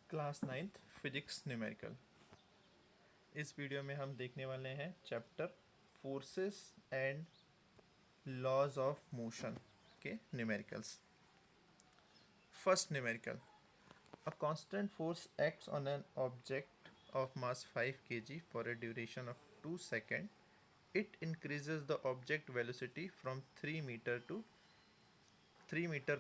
Class 9th physics numerical. इस video में हम देखने वाले हैं chapter forces and laws of motion के numericals. First numerical, a constant force acts on an object of mass 5 kg for a duration of 2 seconds. It increases the object velocity from 3 meter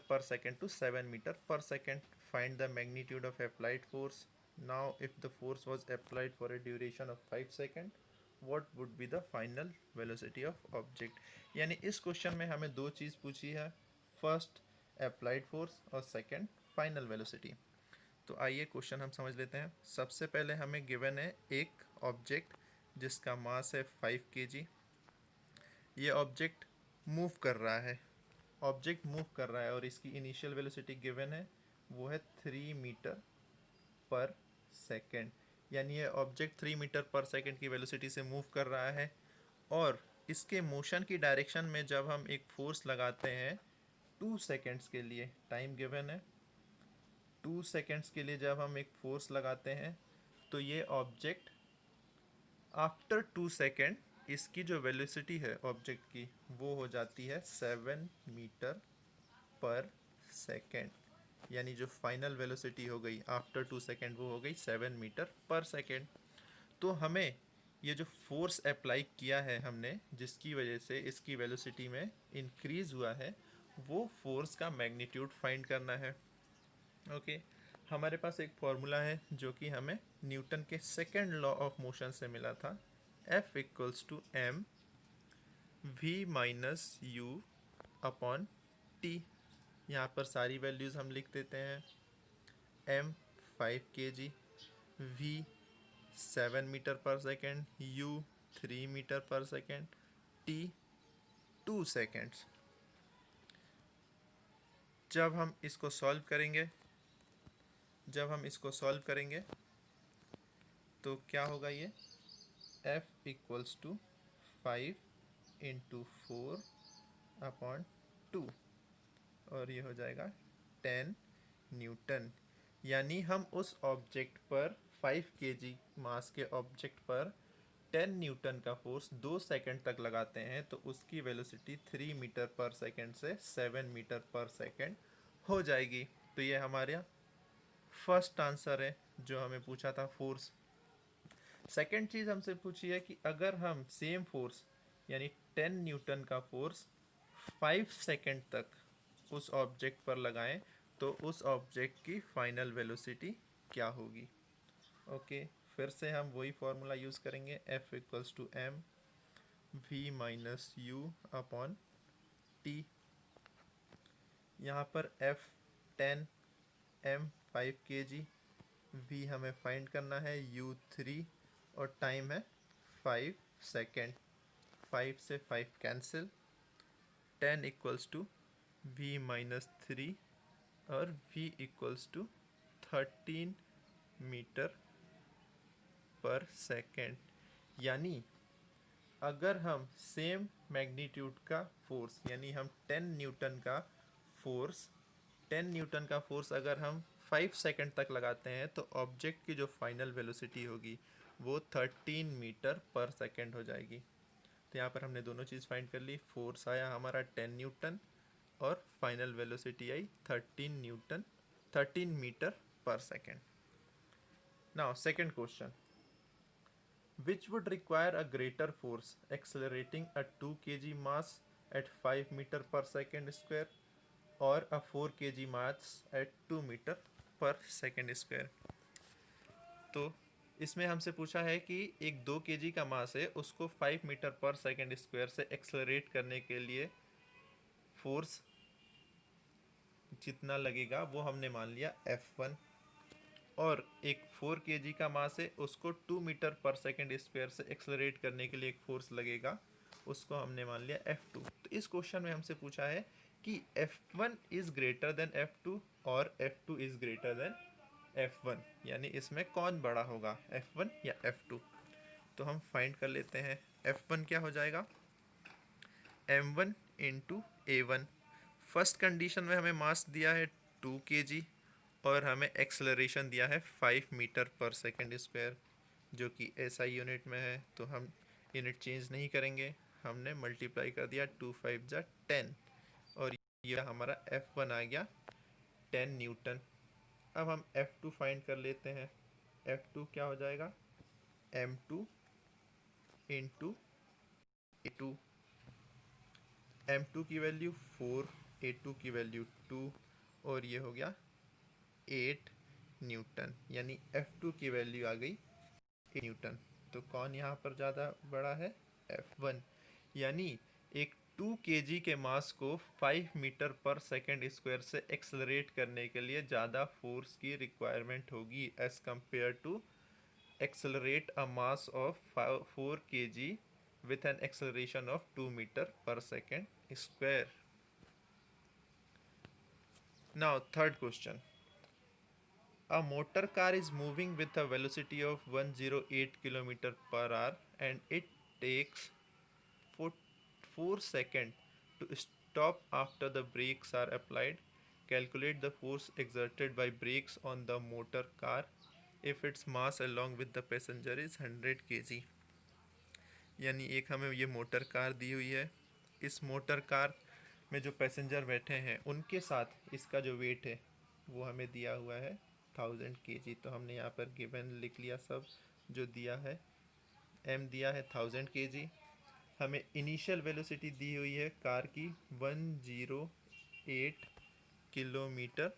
per second to 7 meter per second. Find the magnitude of applied force. Now, if the force was applied for a duration of 5 seconds, what would be the final velocity of object? यानी इस question में हमें दो चीज़ पूछी है, first applied force और second final velocity. तो आइए क्वेश्चन हम समझ लेते हैं। सबसे पहले हमें गिवन है एक ऑब्जेक्ट जिसका मास है 5 kg। ये ऑब्जेक्ट मूव कर रहा है, और इसकी इनिशियल वेलोसिटी गिवन है, वो है 3 मीटर पर सेकेंड। यानी ये ऑब्जेक्ट 3 मीटर पर सेकेंड की वेलोसिटी से मूव कर रहा है, और इसके मोशन की डायरेक्शन में जब हम एक फोर्स लगाते हैं 2 सेकेंड्स के लिए, टाइम गिवन है 2 सेकेंड्स के लिए, जब हम एक फोर्स लगाते हैं तो ये ऑब्जेक्ट आफ्टर 2 सेकेंड इसकी जो वेलोसिटी है ऑब्जेक्ट की वो हो जाती है 7 मीटर पर सेकेंड। यानी जो फाइनल वेलोसिटी हो गई आफ्टर 2 सेकेंड वो हो गई 7 मीटर पर सेकेंड। तो हमें ये जो फोर्स अप्लाई किया है हमने, जिसकी वजह से इसकी वेलोसिटी में इंक्रीज़ हुआ है, वो फोर्स का मैग्नीट्यूड फाइंड करना है। ओके, हमारे पास एक फॉर्मूला है जो कि हमें न्यूटन के सेकेंड लॉ ऑफ मोशन से मिला था, F equals to M V minus U upon T. यहाँ पर सारी वैल्यूज़ हम लिख देते हैं। m 5 kg, v 7 मीटर पर सेकेंड, u 3 मीटर पर सेकेंड, t 2 सेकेंड्स। जब हम इसको सॉल्व करेंगे तो क्या होगा, ये F equals to 5 into 4 upon 2, और ये हो जाएगा 10 न्यूटन। यानी हम उस ऑब्जेक्ट पर 5 kg मास के ऑब्जेक्ट पर 10 न्यूटन का फोर्स 2 सेकंड तक लगाते हैं तो उसकी वेलोसिटी 3 मीटर पर सेकंड से 7 मीटर पर सेकंड हो जाएगी। तो ये हमारा फर्स्ट आंसर है जो हमें पूछा था, फोर्स। सेकंड चीज़ हमसे पूछी है कि अगर हम सेम फोर्स यानी 10 न्यूटन का फोर्स 5 सेकंड तक उस ऑब्जेक्ट पर लगाएं तो उस ऑब्जेक्ट की फाइनल वेलोसिटी क्या होगी। ओके, फिर से हम वही फार्मूला यूज़ करेंगे, F equals to M V minus U upon T. यहाँ पर F 10, M 5 kg, V हमें फाइंड करना है, U 3, और टाइम है 5 सेकेंड। 5 से 5 कैंसिल, 10 इक्वल्स टू V माइनस 3 और V इक्वल्स टू 13 मीटर पर सेकेंड। यानी अगर हम सेम मैग्नीट्यूड का फोर्स, यानी हम 10 न्यूटन का फोर्स अगर हम 5 सेकेंड तक लगाते हैं तो ऑब्जेक्ट की जो फाइनल वेलोसिटी होगी वो 13 मीटर पर सेकेंड हो जाएगी। तो यहाँ पर हमने दोनों चीज़ फाइंड कर ली, फोर्स आया हमारा 10 न्यूटन और फाइनल वेलोसिटी आई 13 मीटर पर second. Now second question, which would require a greater force accelerating a 2 kg mass at 5 meter per second square or a 4 kg mass at 2 meter per second square। तो इसमें हमसे पूछा है कि एक 2 kg का मास है, उसको 5 मीटर पर सेकेंड स्क्वायर से एक्सेलरेट करने के लिए फोर्स जितना लगेगा वो हमने मान लिया F1, और एक 4 kg का मास है, उसको 2 मीटर पर सेकेंड स्क्वायर से एक्सेलरेट करने के लिए एक फोर्स लगेगा, उसको हमने मान लिया F2। तो इस क्वेश्चन में हमसे पूछा है कि F1 is greater than F2 और F2 is greater than F1, यानी इसमें कौन बड़ा होगा, F1 या F2। तो हम फाइंड कर लेते हैं। F1 क्या हो जाएगा, M1 into A1। First condition में हमें मास दिया है 2 kg और हमें एक्सेलरेशन दिया है 5 मीटर पर सेकेंड स्क्वायर, जो कि एसआई यूनिट में है, तो हम यूनिट चेंज नहीं करेंगे, हमने मल्टीप्लाई कर दिया 2 5 जा 10 और ये हमारा F1 आ गया 10 न्यूटन। अब हम F2 फाइंड कर लेते हैं। F2 क्या हो जाएगा, M2 इंटू A2। M2 की वैल्यू 4, A2 की वैल्यू 2 और ये हो गया 8 न्यूटन, यानी F2 की वैल्यू आ गई 8 न्यूटन। तो कौन यहाँ पर ज़्यादा बड़ा है, F1। यानी एक 2 kg के मास को 5 मीटर पर सेकेंड स्क्वायर से एक्सलरेट करने के लिए ज़्यादा फोर्स की रिक्वायरमेंट होगी as compare to accelerate a mass of 4 kg with an acceleration of 2 meter per second square. Now third question. A motor car is moving with a velocity of 108 km per hour and it takes 4 seconds to stop after the brakes are applied. Calculate the force exerted by brakes on the motor car if its mass along with the passenger is 100 kg. यानी एक हमें ये motor car दी हुई है, इस motor car में जो passenger बैठे हैं उनके साथ इसका जो वेट है वो हमें दिया हुआ है 1000 kg। तो हमने यहाँ पर गिवन लिख लिया सब जो दिया है। m दिया है 1000 kg, हमें इनिशियल वेलोसिटी दी हुई है कार की 108 किलोमीटर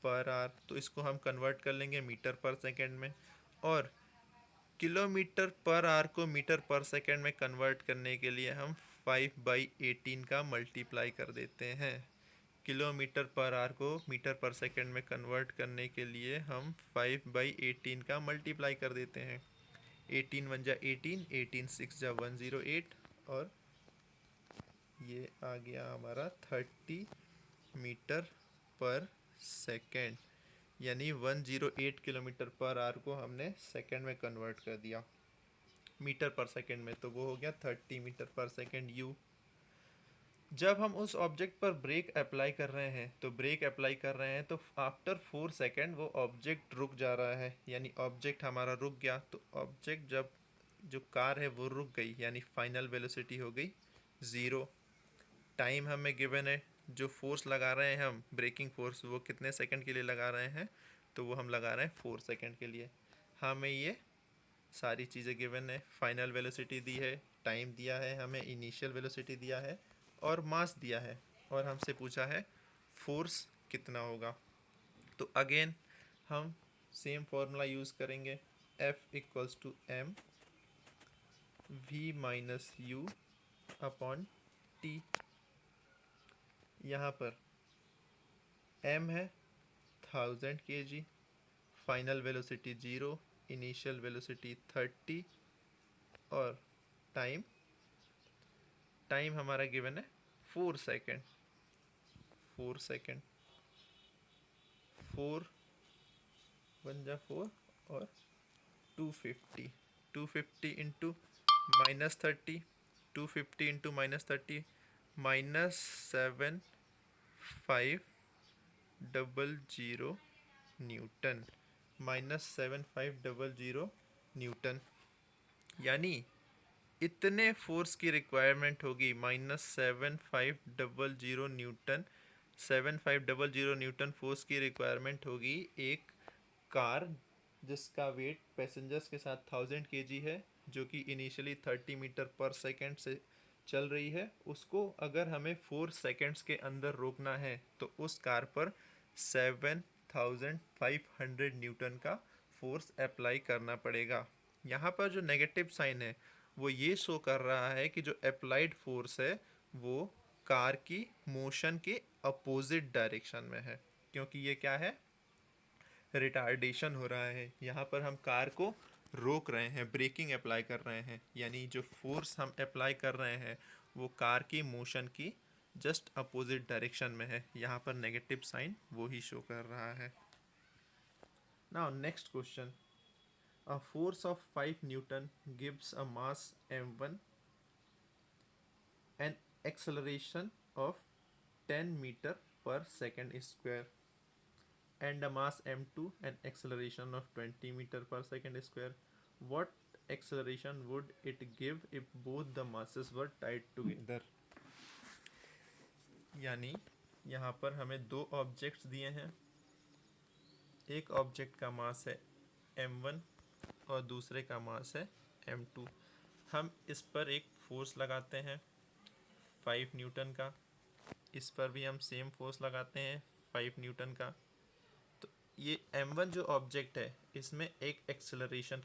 पर आवर, तो इसको हम कन्वर्ट कर लेंगे मीटर पर सेकेंड में, और किलोमीटर पर आवर को मीटर पर सेकेंड में कन्वर्ट करने के लिए हम 5/18 का मल्टीप्लाई कर देते हैं। किलोमीटर पर आवर को मीटर पर सेकेंड में कन्वर्ट करने के लिए हम 5/18 का मल्टीप्लाई कर देते हैं। 18 1 जा 18, 18 6 जा 108 और ये आ गया हमारा 30 मीटर पर सेकेंड, यानी 108 किलोमीटर पर आवर को हमने सेकेंड में कन्वर्ट कर दिया मीटर पर सेकेंड में, तो वो हो गया 30 मीटर पर सेकेंड यू। जब हम उस ऑब्जेक्ट पर ब्रेक अप्लाई कर रहे हैं तो आफ्टर 4 सेकेंड वो ऑब्जेक्ट रुक जा रहा है, यानी ऑब्जेक्ट हमारा रुक गया। तो ऑब्जेक्ट जब जो कार है वो रुक गई, यानी फाइनल वेलोसिटी हो गई 0। टाइम हमें गिवन है, जो फोर्स लगा रहे हैं हम ब्रेकिंग फोर्स वो कितने सेकंड के लिए लगा रहे हैं, तो वो हम लगा रहे हैं 4 सेकंड के लिए। हमें ये सारी चीज़ें गिवन है, फाइनल वेलोसिटी दी है, टाइम दिया है, हमें इनिशियल वेलोसिटी दिया है और मास दिया है, और हमसे पूछा है फोर्स कितना होगा। तो अगेन हम सेम फॉर्मूला यूज़ करेंगे, F equals to M V माइनस U अपॉन T। यहाँ पर m है 1000 kg, final velocity 0, initial velocity 30 और टाइम हमारा गिवन है 4 सेकेंड। 4 1 जा 4 और 250 इंटू -30, 250 इंटू -30 -7500 न्यूटन, -7500 न्यूटन, यानी इतने फोर्स की रिक्वायरमेंट होगी -7500 न्यूटन। 7500 न्यूटन फोर्स की रिक्वायरमेंट होगी एक कार जिसका वेट पैसेंजर्स के साथ 1000 kg है, जो कि इनिशियली 30 मीटर पर सेकेंड से चल रही है। उसको अगर हमें 4 सेकेंड्स के अंदर रोकना है तो उस कार पर 7500 न्यूटन का फोर्स अप्लाई करना पड़ेगा। यहाँ पर जो नेगेटिव साइन है वो ये शो कर रहा है कि जो अप्लाइड फोर्स है वो कार की मोशन के अपोजिट डायरेक्शन में है, क्योंकि ये क्या है, रिटार्डेशन हो रहा है। यहाँ पर हम कार को रोक रहे हैं, ब्रेकिंग अप्लाई कर रहे हैं, यानी जो फोर्स हम अप्लाई कर रहे हैं वो कार की मोशन की जस्ट अपोजिट डायरेक्शन में है। यहाँ पर नेगेटिव साइन वो ही शो कर रहा है। Now next question, a force of 5 Newton gives a mass m1 and acceleration of 10 meter per second square. and a mass m2 and acceleration of 20 meter per second square, what acceleration would it give if both the masses were tied together? यानी यहाँ पर हमें दो objects दिए हैं, एक object का मास है m1 और दूसरे का मास है m2। हम इस पर एक फोर्स लगाते हैं 5 न्यूटन का, इस पर भी हम सेम फोर्स लगाते हैं 5 न्यूटन का। तो ये m1 जो ऑब्जेक्ट है इसमें एक एक्सेलरेशन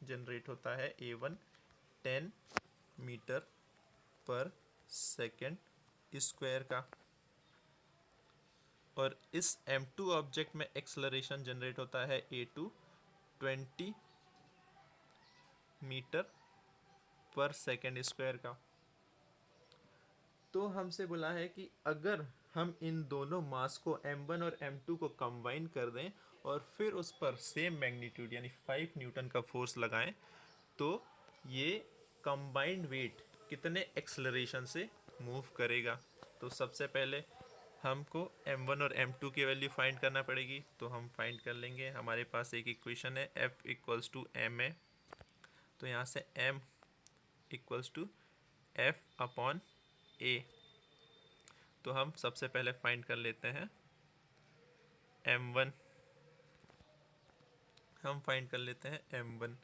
जनरेट होता है a1 10 मीटर पर सेकेंड स्क्वायर का, और इस m2 ऑब्जेक्ट में एक्सेलरेशन जनरेट होता है a2 20 मीटर पर सेकेंड स्क्वायर का। तो हमसे बोला है कि अगर हम इन दोनों मास को m1 और m2 को कंबाइन कर दें और फिर उस पर सेम मैग्नीट्यूड यानी 5 न्यूटन का फोर्स लगाएं, तो ये कंबाइंड वेट कितने एक्सेलरेशन से मूव करेगा। तो सबसे पहले हमको m1 और m2 की वैल्यू फाइंड करना पड़ेगी, तो हम फाइंड कर लेंगे। हमारे पास एक इक्वेशन है F इक्वल्स टू m है, तो यहाँ से m equals to F upon a। तो हम सबसे पहले फाइंड कर लेते हैं m1, हम फाइंड कर लेते हैं m1।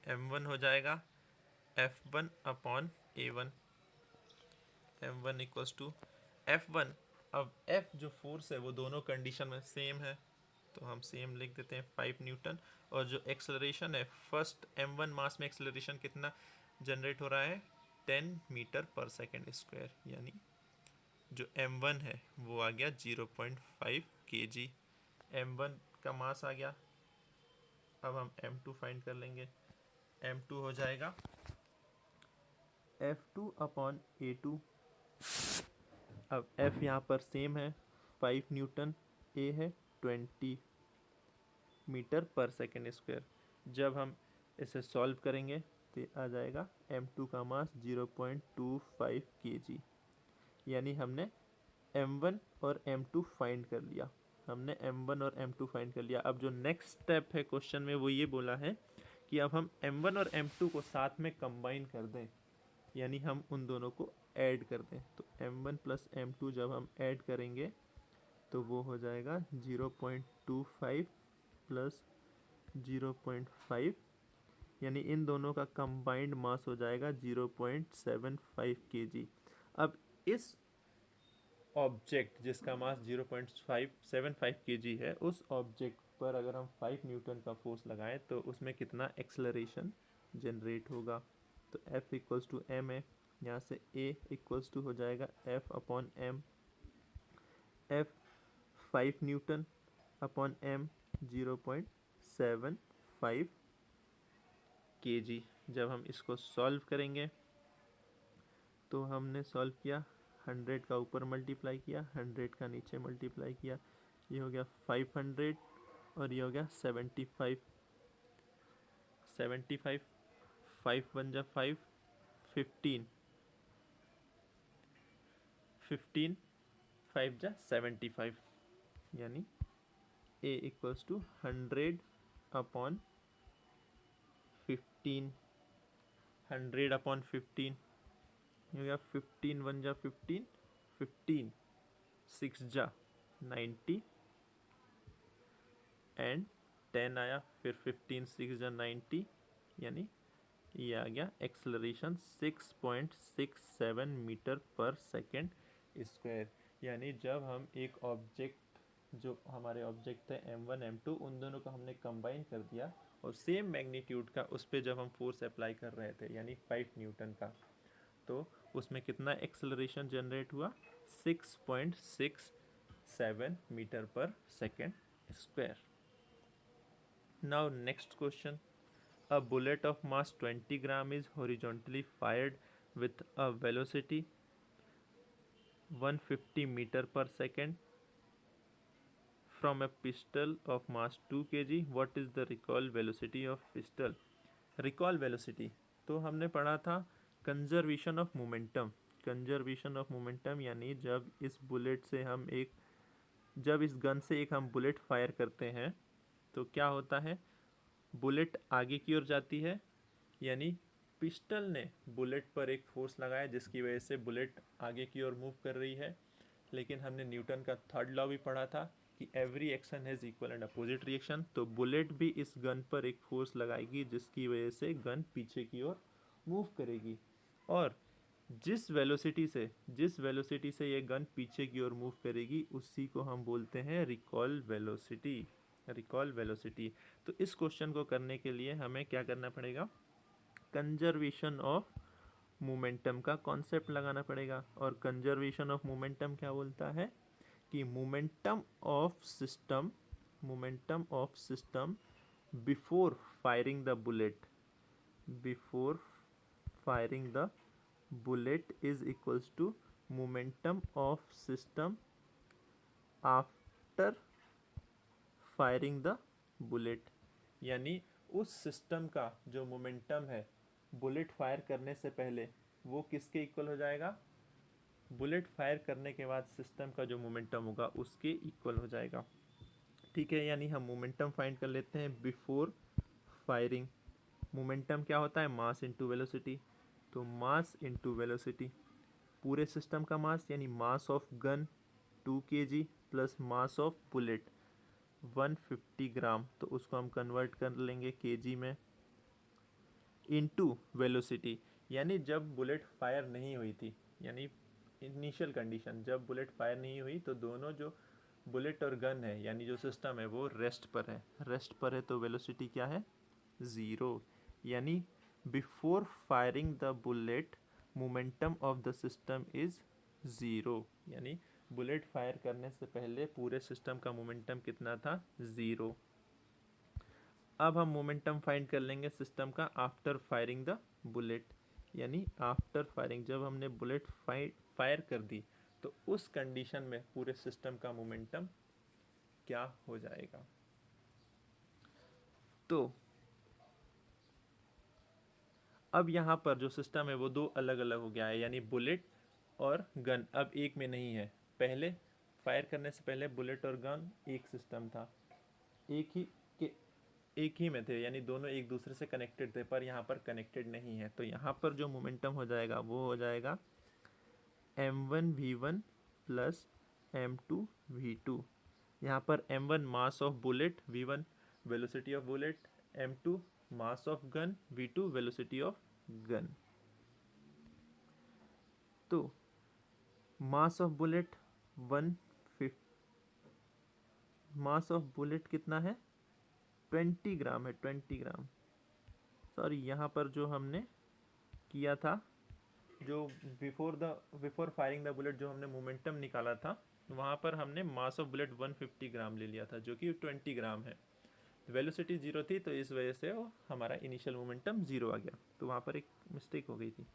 m1 हो जाएगा f1 upon a1, m1 equals to f1। अब f जो फोर्स है वो दोनों कंडीशन में सेम है, तो हम सेम लिख देते हैं 5 न्यूटन। और जो एक्सेलरेशन है, फर्स्ट m1 मास में एक्सेलरेशन कितना जनरेट हो रहा है 10 मीटर पर सेकेंड स्क्वायर, यानी जो m1 है वो आ गया 0.5 kg। m1 का मास आ गया। अब हम m2 फाइंड कर लेंगे। m2 हो जाएगा f2 अपॉन a2। अब f यहाँ पर सेम है 5 न्यूटन, a है 20 मीटर पर सेकेंड स्क्वायर। जब हम इसे सॉल्व करेंगे तो आ जाएगा m2 का मास 0.25 kg, यानी हमने m1 और m2 फाइंड कर लिया। हमने m1 और m2 फाइंड कर लिया। अब जो नेक्स्ट स्टेप है क्वेश्चन में वो ये बोला है कि अब हम m1 और m2 को साथ में कंबाइन कर दें, यानी हम उन दोनों को ऐड कर दें। तो m1 प्लस m2 जब हम ऐड करेंगे तो वो हो जाएगा 0.25 प्लस 0.5, यानी इन दोनों का कंबाइंड मास हो जाएगा 0.75 kg। अब इस ऑब्जेक्ट जिसका मास 0.575 kg है, उस ऑब्जेक्ट पर अगर हम 5 न्यूटन का फोर्स लगाएं तो उसमें कितना एक्सेलरेशन जनरेट होगा। तो F इक्वल्स टू m है, यहाँ से A इक्वल्स टू हो जाएगा F upon m। F 5 Newton upon m 0.75 kg। जब हम इसको सॉल्व करेंगे तो हमने सॉल्व किया, 100 का ऊपर मल्टीप्लाई किया, 100 का नीचे मल्टीप्लाई किया, ये हो गया 500 और ये हो गया 75। 75 5 1 जा 5, 15 15 5 जा 75, यानी A equals to 100 upon 15, 100 upon 15 हो गया 15 1 जा 15, 15 6 जा 90 एंड 10 आया, फिर 15 6 जा 90, यानी ये आ गया एक्सेलरेशन 6.67 मीटर पर सेकेंड स्क्वायर। यानी जब हम एक ऑब्जेक्ट, जो हमारे ऑब्जेक्ट थे m1 m2, उन दोनों को हमने कंबाइन कर दिया और सेम मैग्नीट्यूड का उस पर जब हम फोर्स अप्लाई कर रहे थे यानी 5 न्यूटन का, तो उसमें कितना एक्सेलरेशन जनरेट हुआ 6.67 मीटर पर second square. Now next question, a bullet of mass 20 gram is horizontally fired with a velocity 150 meter per second from a pistol of mass 2 kg. What is the recoil velocity of pistol? Recoil velocity तो हमने पढ़ा था conservation of momentum. Conservation of momentum यानी जब इस bullet से हम एक जब इस गन से एक हम बुलेट फायर करते हैं तो क्या होता है, बुलेट आगे की ओर जाती है, यानी पिस्टल ने बुलेट पर एक फोर्स लगाया जिसकी वजह से बुलेट आगे की ओर मूव कर रही है। लेकिन हमने न्यूटन का थर्ड लॉ भी पढ़ा था कि every action has equal and opposite reaction, तो बुलेट भी इस गन पर एक फोर्स लगाएगी जिसकी वजह से गन पीछे की ओर मूव करेगी। और जिस वेलोसिटी से ये गन पीछे की ओर मूव करेगी उसी को हम बोलते हैं रिकॉल वेलोसिटी। Recall velocity. तो इस क्वेश्चन को करने के लिए हमें क्या करना पड़ेगा, कंजर्वेशन ऑफ मोमेंटम का कॉन्सेप्ट लगाना पड़ेगा। और कंजर्वेशन ऑफ मोमेंटम क्या बोलता है कि momentum of system before firing the bullet, before firing the bullet is equals to momentum of system after firing the bullet। यानी उस सिस्टम का जो मोमेंटम है बुलेट फायर करने से पहले वो किसके इक्वल हो जाएगा, बुलेट फायर करने के बाद सिस्टम का जो मोमेंटम होगा उसके इक्वल हो जाएगा। ठीक है, यानी हम मोमेंटम फाइंड कर लेते हैं बिफोर फायरिंग। मोमेंटम क्या होता है, मास इनटू वेलोसिटी। तो मास इनटू वेलोसिटी, पूरे सिस्टम का मास यानी मास of gun 2 kg plus mass of bullet 150 ग्राम, तो उसको हम कन्वर्ट कर लेंगे केजी में, इनटू वेलोसिटी, यानी जब बुलेट फायर नहीं हुई थी, यानी इनिशियल कंडीशन जब बुलेट फायर नहीं हुई तो दोनों जो बुलेट और गन है यानी जो सिस्टम है वो रेस्ट पर है, रेस्ट पर है, तो वेलोसिटी क्या है, ज़ीरो। यानी before firing the bullet momentum of the system is zero, यानी बुलेट फायर करने से पहले पूरे सिस्टम का मोमेंटम कितना था, ज़ीरो। अब हम मोमेंटम फाइंड कर लेंगे सिस्टम का आफ्टर फायरिंग द बुलेट, यानी आफ्टर फायरिंग जब हमने बुलेट फायर कर दी तो उस कंडीशन में पूरे सिस्टम का मोमेंटम क्या हो जाएगा। तो अब यहाँ पर जो सिस्टम है वो दो अलग अलग हो गया है, यानी बुलेट और गन अब एक में नहीं है। पहले फायर करने से पहले बुलेट और गन एक सिस्टम था, एक ही के एक ही में थे, यानी दोनों एक दूसरे से कनेक्टेड थे, पर यहाँ पर कनेक्टेड नहीं है। तो यहाँ पर जो मोमेंटम हो जाएगा वो हो जाएगा m1v1 प्लस m2v2। यहाँ पर m1 mass of bullet, v1 velocity of bullet, m2 mass of gun, v2 velocity of gun. तो mass of bullet 150, mass of bullet कितना है, 20 ग्राम है, 20 ग्राम। सॉरी, यहाँ पर जो हमने किया था, जो बिफोर फायरिंग द बुलेट जो हमने मोमेंटम निकाला था वहाँ पर हमने मास ऑफ बुलेट 150 ग्राम ले लिया था जो कि 20 ग्राम है। वेलोसिटी ज़ीरो थी तो इस वजह से वो हमारा इनिशियल मोमेंटम ज़ीरो आ गया, तो वहाँ पर एक मिस्टेक हो गई थी,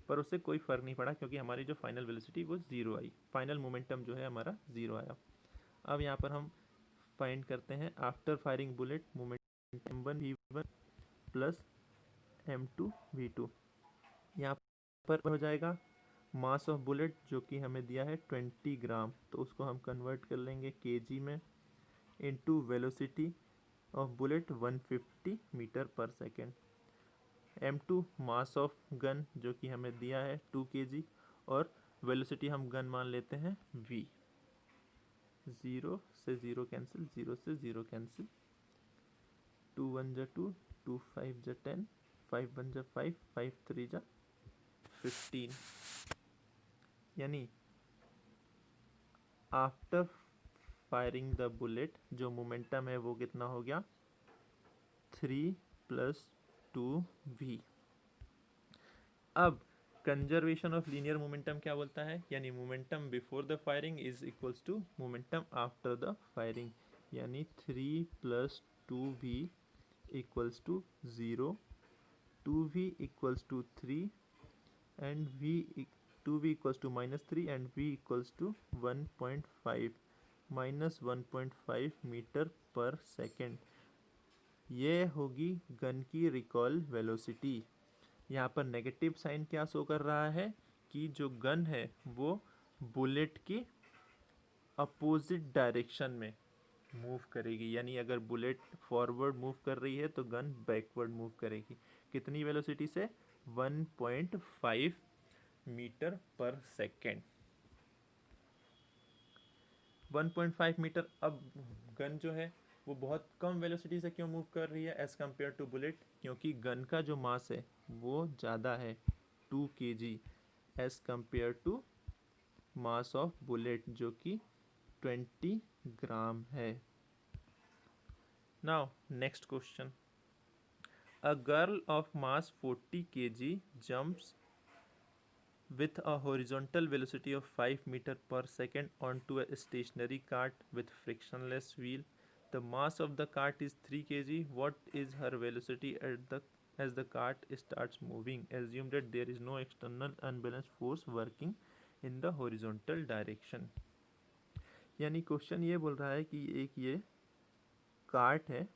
पर उससे कोई फ़र्क नहीं पड़ा क्योंकि हमारी जो फाइनल वेलोसिटी वो ज़ीरो आई, फाइनल मोमेंटम जो है हमारा ज़ीरो आया। अब यहाँ पर हम फाइंड करते हैं after firing bullet momentum m1v1 plus m2v2। यहाँ पर हो जाएगा मास ऑफ बुलेट जो कि हमें दिया है 20 ग्राम, तो उसको हम कन्वर्ट कर लेंगे केजी में, into velocity of bullet 150 metre पर second, m2 mass of gun जो कि हमें दिया है 2 kg, और वेलोसिटी हम गन मान लेते हैं v। ज़ीरो से ज़ीरो कैंसिल, ज़ीरो से ज़ीरो कैंसिल, 2 1 जा 2, 2 5 जा 10, 5 1 जा 5, 5 3 जा 15। यानी आफ्टर फायरिंग द बुलेट जो मोमेंटम है वो कितना हो गया, 3 प्लस 2v। अब कंजर्वेशन ऑफ लीनियर मोमेंटम क्या बोलता है, यानी momentum before the firing is equals to momentum after the firing, यानी 3 plus 2v equals to 0, 2v equals to 3 and 2v equals to -3 and v equals to 1.5 minus 1.5 metre पर second. ये होगी gun की recall velocity. यहाँ पर negative sign क्या show कर रहा है कि जो गन है वो बुलेट की अपोजिट डायरेक्शन में मूव करेगी, यानी अगर बुलेट फॉरवर्ड मूव कर रही है तो गन बैकवर्ड मूव करेगी। कितनी वेलोसिटी से? 1.5 मीटर पर सेकेंड। 1.5 मीटर। अब गन जो है वो बहुत कम वेलोसिटी से क्यों मूव कर रही है एज़ कम्पेयर टू बुलेट? क्योंकि गन का जो मास है वो ज़्यादा है, 2 kg, as compare to mass of bullet जो कि 20 ग्राम है। Now next question, a girl of mass 40 kg jumps with a horizontal velocity of 5 meter per second onto a stationary cart with frictionless wheel. The mass of the cart is 3 kg. What is her velocity as the cart starts moving? Assume that there is no external unbalanced force working in the horizontal direction. यानी question ये बोल रहा है कि एक ये cart है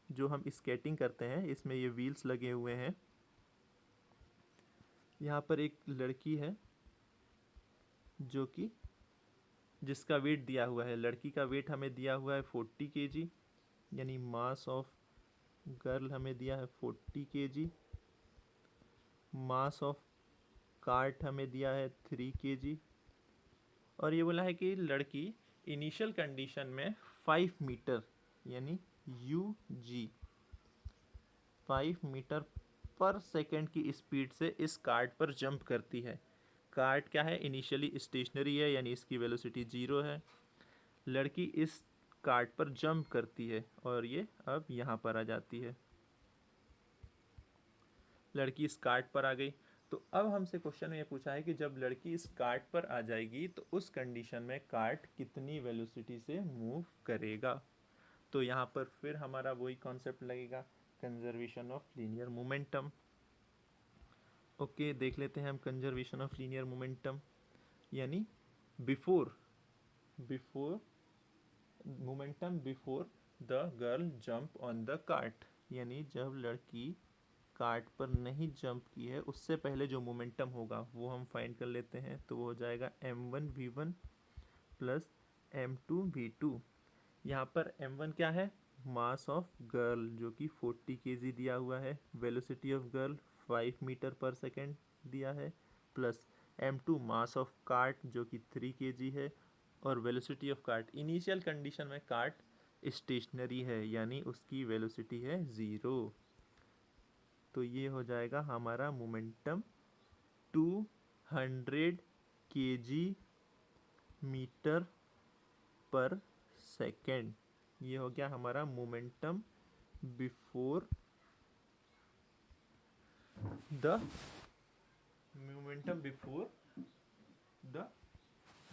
जो हम स्केटिंग करते हैं, इसमें ये व्हील्स लगे हुए हैं। यहाँ पर एक लड़की है जो कि जिसका वेट दिया हुआ है, लड़की का वेट हमें दिया हुआ है 40 kg, यानी मास ऑफ गर्ल हमें दिया है 40 kg। मास ऑफ कार्ट हमें दिया है 3 kg। और ये बोला है कि लड़की इनिशियल कंडीशन में 5 मीटर यानी UG 5 मीटर पर सेकेंड की स्पीड से इस कार्ट पर जंप करती है। कार्ट क्या है? इनिशियली स्टेशनरी है, यानी इसकी वेलोसिटी 0 है। लड़की इस कार्ट पर जंप करती है और ये अब यहाँ पर आ जाती है। लड़की इस कार्ट पर आ गई। तो अब हमसे क्वेश्चन में ये पूछा है कि जब लड़की इस कार्ट पर आ जाएगी तो उस कंडीशन में कार्ट कितनी वेलोसिटी से मूव करेगा। तो यहाँ पर फिर हमारा वही कॉन्सेप्ट लगेगा, conservation of linear momentum. Okay, देख लेते हैं हम कंजर्वेशन ऑफ लीनियर मोमेंटम। यानी before momentum before the girl jump on the cart, यानी जब लड़की कार्ट पर नहीं जंप की है उससे पहले जो मोमेंटम होगा वो हम फाइंड कर लेते हैं। तो वो हो जाएगा m1v1 प्लस m2v2। यहाँ पर m1 क्या है? मास ऑफ गर्ल जो कि 40 kg दिया हुआ है, वेलोसिटी ऑफ गर्ल 5 मीटर पर सेकेंड दिया है, plus m2 mass of cart जो कि 3 kg है, और velocity of cart initial condition में कार्ट स्टेशनरी है यानी उसकी वेलोसिटी है 0। तो ये हो जाएगा हमारा मोमेंटम 200 kg मीटर पर सेकेंड। ये हो गया हमारा मोमेंटम बिफोर द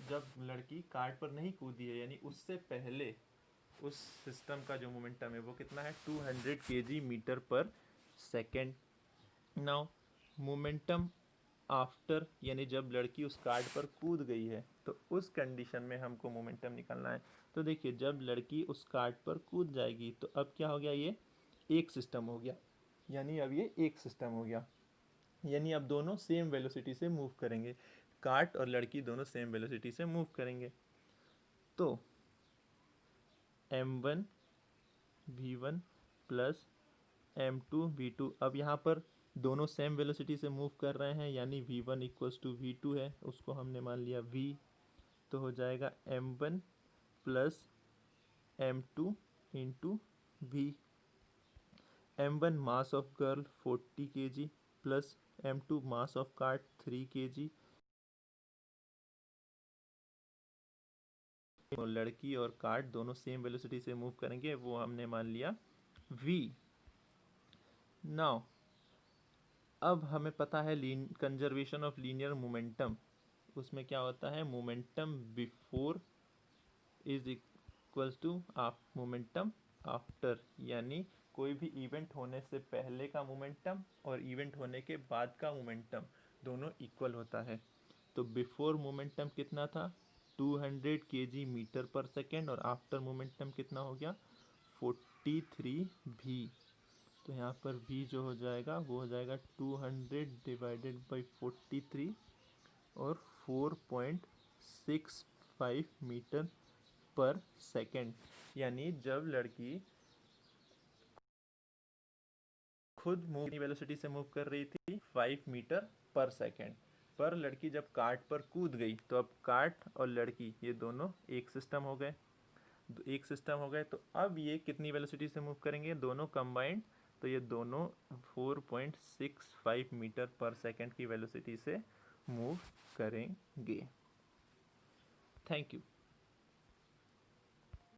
जब लड़की कार्ट पर नहीं कूदी है, यानी उससे पहले उस सिस्टम का जो मोमेंटम है वो कितना है? 200 kg मीटर पर सेकेंड। नाउ मोमेंटम आफ्टर, यानी जब लड़की उस कार्ड पर कूद गई है तो उस कंडीशन में हमको मोमेंटम निकालना है। तो देखिए, जब लड़की उस कार्ड पर कूद जाएगी तो अब क्या हो गया? ये एक सिस्टम हो गया, यानी अब ये एक सिस्टम हो गया, यानी अब दोनों सेम वेलोसिटी से मूव करेंगे। कार्ट और लड़की दोनों सेम वेलोसिटी से मूव करेंगे। तो m1v1 प्लस m2v2, अब यहाँ पर दोनों सेम वेलोसिटी से मूव कर रहे हैं, यानी v1 इक्वल्स टू v2 है, उसको हमने मान लिया v। तो हो जाएगा m1 plus m2 into v। m1 mass of girl 40 kg plus m2 mass of cart 3 kg। और लड़की और कार्ट दोनों सेम वेलोसिटी से मूव करेंगे, वो हमने मान लिया v। नाउ अब हमें पता है कंजर्वेशन ऑफ लीनियर मोमेंटम, उसमें क्या होता है? Momentum before is equals to momentum after, यानी कोई भी इवेंट होने से पहले का मोमेंटम और इवेंट होने के बाद का मोमेंटम दोनों इक्वल होता है। तो बिफोर मोमेंटम कितना था? 200 kg मीटर पर सेकेंड, और आफ्टर मोमेंटम कितना हो गया? 43 v। तो यहाँ पर v जो हो जाएगा वो हो जाएगा 200 डिवाइडेड बाई 43 और 4.65 मीटर पर सेकेंड, यानी जब लड़की खुद मूव वेलोसिटी से मूव कर रही थी 5 मीटर पर सेकेंड, पर लड़की जब कार्ट पर कूद गई तो अब कार्ट और लड़की ये दोनों एक सिस्टम हो गए, तो अब ये कितनी वेलोसिटी से मूव करेंगे, दोनों कंबाइंड, तो ये दोनों 4.65 मीटर पर सेकेंड की वेलोसिटी से मूव करेंगे। Thank you.